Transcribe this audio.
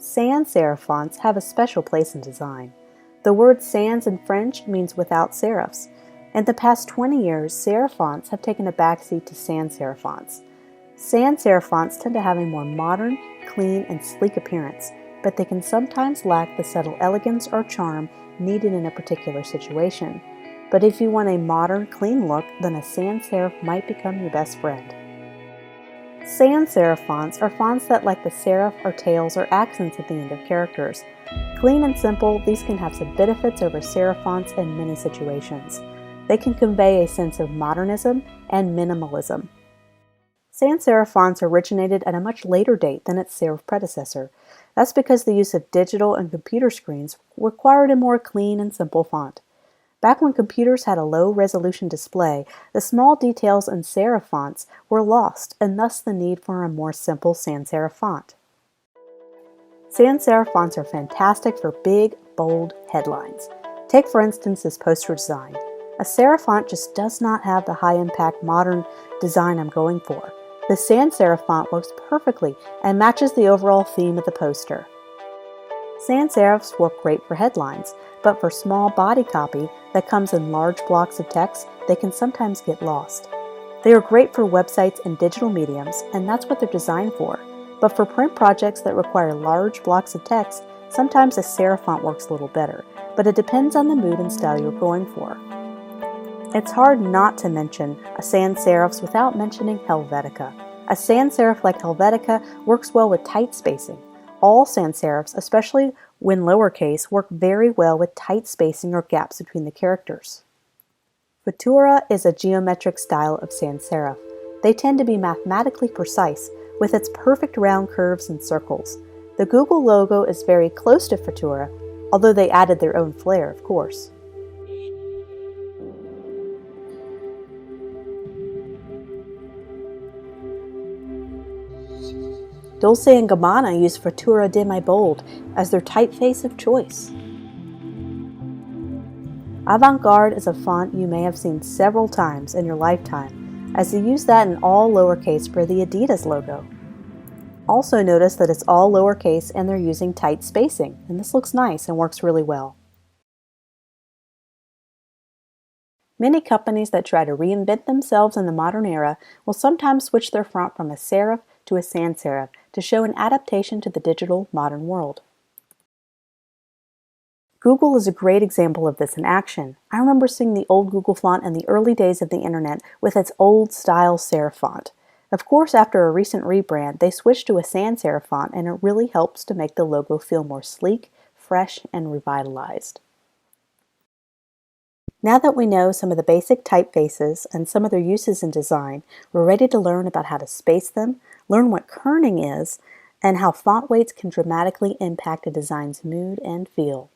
Sans serif fonts have a special place in design. The word sans in French means without serifs. In the past 20 years, serif fonts have taken a backseat to sans serif fonts. Sans serif fonts tend to have a more modern, clean, and sleek appearance, but they can sometimes lack the subtle elegance or charm needed in a particular situation. But if you want a modern, clean look, then a sans serif might become your best friend. Sans serif fonts are fonts that like the serif or tails or accents at the end of characters. Clean and simple, these can have some benefits over serif fonts in many situations. They can convey a sense of modernism and minimalism. Sans serif fonts originated at a much later date than its serif predecessor. That's because the use of digital and computer screens required a more clean and simple font. Back when computers had a low-resolution display, the small details in serif fonts were lost, and thus the need for a more simple sans serif font. Sans serif fonts are fantastic for big, bold headlines. Take, for instance, this poster design. A serif font just does not have the high-impact modern design I'm going for. The sans serif font works perfectly and matches the overall theme of the poster. Sans serifs work great for headlines, but for small body copy that comes in large blocks of text, they can sometimes get lost. They are great for websites and digital mediums, and that's what they're designed for. But for print projects that require large blocks of text, sometimes a serif font works a little better, but it depends on the mood and style you're going for. It's hard not to mention a sans serifs without mentioning Helvetica. A sans serif like Helvetica works well with tight spacing. All sans serifs, especially when lowercase, work very well with tight spacing or gaps between the characters. Futura is a geometric style of sans serif. They tend to be mathematically precise, with its perfect round curves and circles. The Google logo is very close to Futura, although they added their own flair, of course. Dolce & Gabbana use Futura Demi Bold as their typeface of choice. Avant-Garde is a font you may have seen several times in your lifetime, as they use that in all lowercase for the Adidas logo. Also notice that it's all lowercase and they're using tight spacing, and this looks nice and works really well. Many companies that try to reinvent themselves in the modern era will sometimes switch their font from a serif to a sans serif to show an adaptation to the digital modern world. Google is a great example of this in action. I remember seeing the old Google font in the early days of the internet with its old style serif font. Of course, after a recent rebrand, they switched to a sans serif font, and it really helps to make the logo feel more sleek, fresh, and revitalized. Now that we know some of the basic typefaces and some of their uses in design, we're ready to learn about how to space them, learn what kerning is, and how font weights can dramatically impact a design's mood and feel.